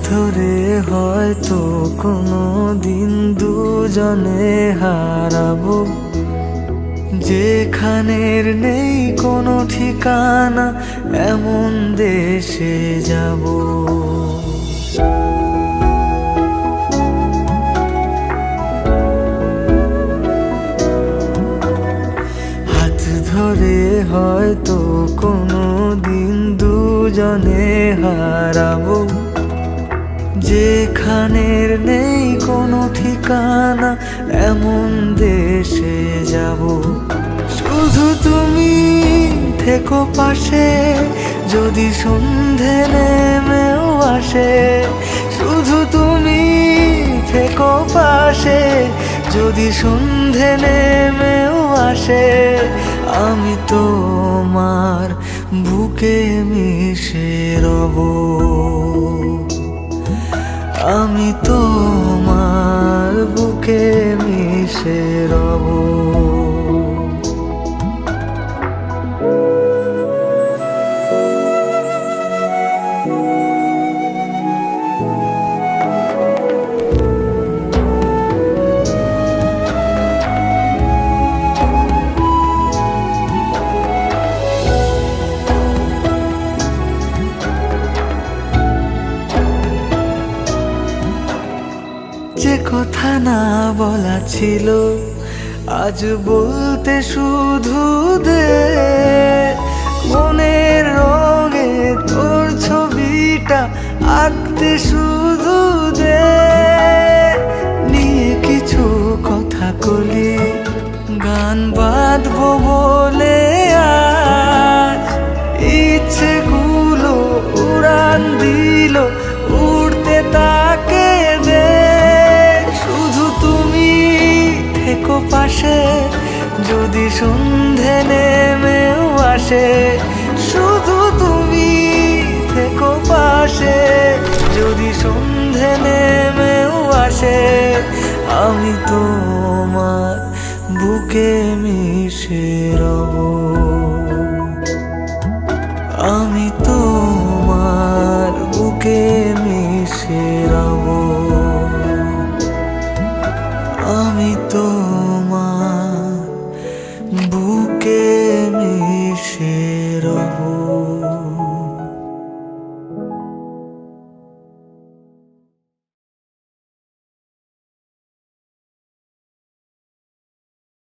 ধরে হয়তো কোনো দিন দুজনে হারাবো, যেখানের নেই কোনো ঠিকানা এমন দেশে যাব। হাত ধরে হয়তো কোনো দিন দুজনে হারাবো, যেখানের নেই কোনো ঠিকানা এমন দেশে যাব। শুধু তুমি থেকো পাশে যদি সন্ধে নেমেও আসে, শুধু তুমি থেকো পাশে যদি সন্ধে নেমেও আসে। আমি তোমার বুকে মিশে রব, আমি তোমার বুকে মিশে রব। যে কথা না বলা ছিল আজ বলতে শুধু দে, মনের রঙে তোর ছবিটা আঁকতে শুধু দে। নিয়ে কিছু কথা কলি গান বাঁধবো বলে আজ ইচ্ছেগুলো উড়ান দিল, উড়তে তাকে দে। থেকো পাশে যদি সন্ধে নেমেও আসে, শুধু তুমি থেকো পাশে যদি সন্ধে নেমেও আসে। আমি তোমার বুকে মিশে রব, আমি তোমার বুকে মিশে রব, আমি তোমার বুকে মিশে রব।